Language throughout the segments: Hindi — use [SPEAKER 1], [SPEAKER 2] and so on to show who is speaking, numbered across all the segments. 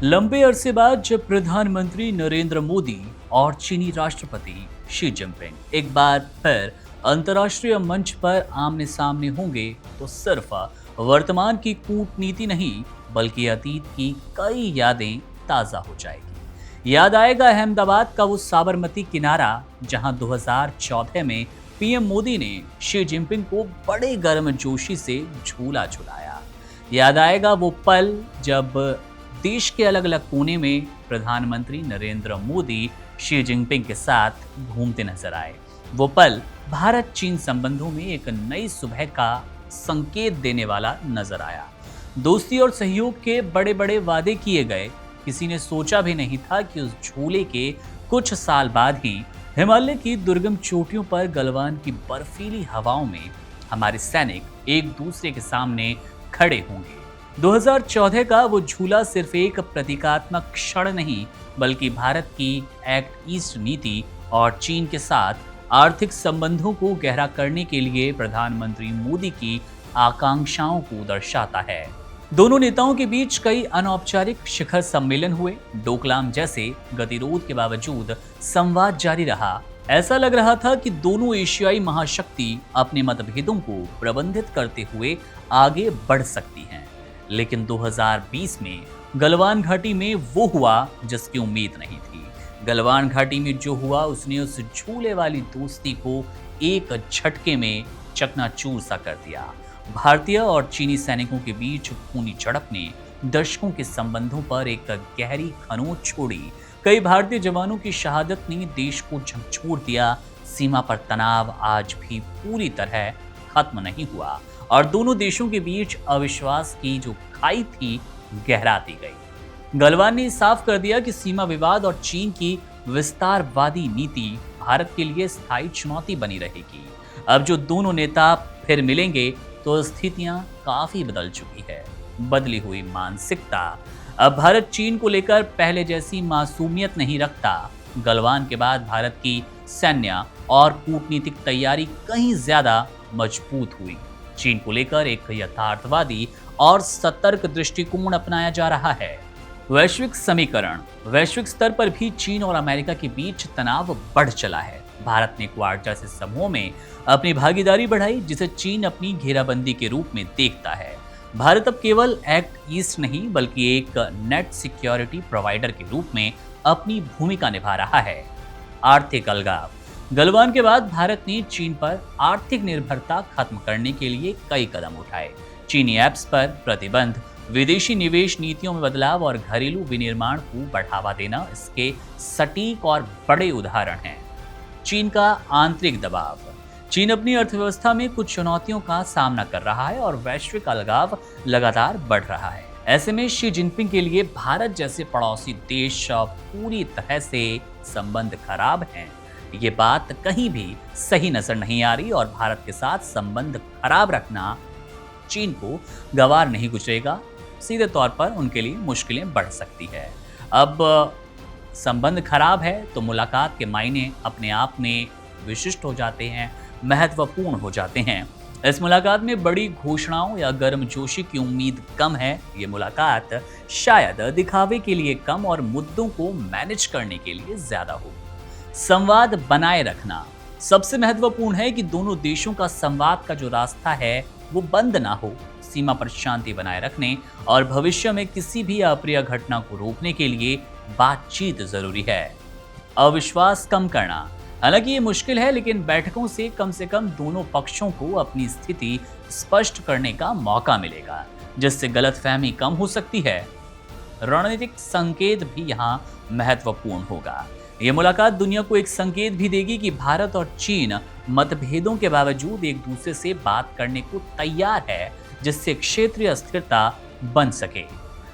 [SPEAKER 1] लंबे अरसे बाद जब प्रधानमंत्री नरेंद्र मोदी और चीनी राष्ट्रपति शी जिनपिंग एक बार फिर अंतर्राष्ट्रीय मंच पर आमने सामने होंगे तो सिर्फ वर्तमान की कूटनीति नहीं बल्कि अतीत की कई यादें ताज़ा हो जाएगी। याद आएगा अहमदाबाद का वो साबरमती किनारा जहां 2014 में पीएम मोदी ने शी जिनपिंग को बड़े गर्मजोशी से झूला झुलाया। याद आएगा वो पल जब देश के अलग अलग कोने में प्रधानमंत्री नरेंद्र मोदी शी जिनपिंग के साथ घूमते नजर आए। वो पल भारत चीन संबंधों में एक नई सुबह का संकेत देने वाला नजर आया। दोस्ती और सहयोग के बड़े बड़े वादे किए गए। किसी ने सोचा भी नहीं था कि उस झूले के कुछ साल बाद ही हिमालय की दुर्गम चोटियों पर गलवान की बर्फीली हवाओं में हमारे सैनिक एक दूसरे के सामने खड़े होंगे। 2014 का वो झूला सिर्फ एक प्रतीकात्मक क्षण नहीं बल्कि भारत की एक्ट ईस्ट नीति और चीन के साथ आर्थिक संबंधों को गहरा करने के लिए प्रधानमंत्री मोदी की आकांक्षाओं को दर्शाता है। दोनों नेताओं के बीच कई अनौपचारिक शिखर सम्मेलन हुए। डोकलाम जैसे गतिरोध के बावजूद संवाद जारी रहा। ऐसा लग रहा था कि दोनों एशियाई महाशक्ति अपने मतभेदों को प्रबंधित करते हुए आगे बढ़ सकती हैं। लेकिन 2020 में गलवान घाटी में वो हुआ जिसकी उम्मीद नहीं थी। गलवान घाटी में जो हुआ उसने उस झूले वाली दोस्ती को एक झटके में चकनाचूर सा कर दिया। भारतीय और चीनी सैनिकों के बीच खूनी झड़प ने दशकों के संबंधों पर एक गहरी खरोंच छोड़ी। कई भारतीय जवानों की शहादत ने देश को झकझोर दिया। सीमा पर तनाव आज भी पूरी तरह खत्म नहीं हुआ और दोनों देशों के बीच अविश्वास की जो खाई थी गहराती गई। गलवान ने साफ कर दिया कि सीमा विवाद और चीन की विस्तारवादी नीति भारत के लिए स्थायी चुनौती बनी रहेगी। अब जो दोनों नेता फिर मिलेंगे तो स्थितियां काफी बदल चुकी है। बदली हुई मानसिकता। अब भारत चीन को लेकर पहले जैसी मासूमियत नहीं रखता। गलवान के बाद भारत की सैन्य और कूटनीतिक तैयारी कहीं ज्यादा मजबूत हुई। चीन को लेकर एक यथार्थवादी और सतर्क दृष्टिकोण अपनाया जा रहा है। वैश्विक समीकरण। वैश्विक स्तर पर भी चीन और अमेरिका के बीच तनाव बढ़ चला है। भारत ने क्वाड जैसे समूह में अपनी भागीदारी बढ़ाई जिसे चीन अपनी घेराबंदी के रूप में देखता है। भारत अब केवल एक्ट ईस्ट नहीं बल्कि एक नेट सिक्योरिटी प्रोवाइडर के रूप में अपनी भूमिका निभा रहा है। आर्थिक अलगाव। गलवान के बाद भारत ने चीन पर आर्थिक निर्भरता खत्म करने के लिए कई कदम उठाए। चीनी ऐप्स पर प्रतिबंध, विदेशी निवेश नीतियों में बदलाव और घरेलू विनिर्माण को बढ़ावा देना इसके सटीक और बड़े उदाहरण हैं। चीन का आंतरिक दबाव। चीन अपनी अर्थव्यवस्था में कुछ चुनौतियों का सामना कर रहा है और वैश्विक अलगाव लगातार बढ़ रहा है। ऐसे में शी जिनपिंग के लिए भारत जैसे पड़ोसी देश पूरी तरह से संबंध खराब हैं। ये बात कहीं भी सही नजर नहीं आ रही और भारत के साथ संबंध खराब रखना चीन को गवार नहीं गुजरेगा। सीधे तौर पर उनके लिए मुश्किलें बढ़ सकती है। अब संबंध खराब है तो मुलाकात के मायने अपने आप में विशिष्ट हो जाते हैं, महत्वपूर्ण हो जाते हैं। इस मुलाकात में बड़ी घोषणाओं या गर्मजोशी की उम्मीद कम है। ये मुलाकात शायद दिखावे के लिए कम और मुद्दों को मैनेज करने के लिए ज्यादा हो। संवाद बनाए रखना सबसे महत्वपूर्ण है कि दोनों देशों का संवाद का जो रास्ता है वो बंद ना हो। सीमा पर शांति बनाए रखने और भविष्य में किसी भी अप्रिय घटना को रोकने के लिए बातचीत जरूरी है। अविश्वास कम करना। हालांकि ये मुश्किल है लेकिन बैठकों से कम दोनों पक्षों को अपनी स्थिति स्पष्ट करने का मौका मिलेगा जिससे गलतफहमी कम हो सकती है। रणनीतिक संकेत भी यहाँ महत्वपूर्ण होगा। ये मुलाकात दुनिया को एक संकेत भी देगी कि भारत और चीन मतभेदों के बावजूद एक दूसरे से बात करने को तैयार है जिससे क्षेत्रीय स्थिरता बन सके।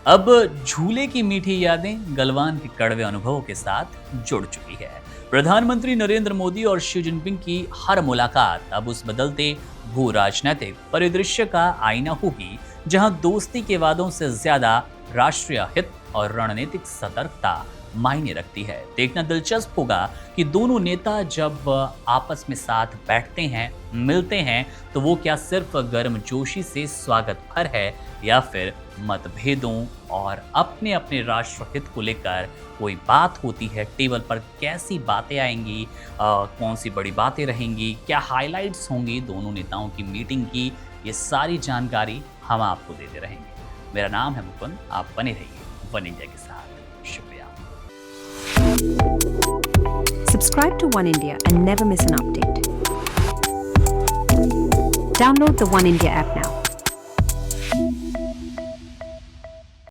[SPEAKER 1] अब झूले की मीठी यादें गलवान के कड़वे अनुभवों के साथ जुड़ चुकी है। प्रधानमंत्री नरेंद्र मोदी और शी जिनपिंग की हर मुलाकात अब उस बदलते भू राजनीतिक परिदृश्य का आईना होगी जहां दोस्ती के वादों से ज्यादा राष्ट्रीय हित और रणनीतिक सतर्कता मायने रखती है। देखना दिलचस्प होगा कि दोनों नेता जब आपस में साथ बैठते हैं, मिलते हैं, तो वो क्या सिर्फ गर्मजोशी से स्वागत भर है या फिर मतभेदों और अपने अपने राष्ट्र हित को लेकर कोई बात होती है, टेबल पर कैसी बातें आएंगी, कौन सी बड़ी बातें रहेंगी, क्या हाइलाइट्स होंगी दोनों नेताओं की मीटिंग की, ये सारी जानकारी हम आपको देते रहेंगे। मेरा नाम है मुकुंद, आप बने रहिए वन इंडिया के साथ। शुक्रिया।
[SPEAKER 2] Subscribe to One India and never miss an update. Download the One India app now.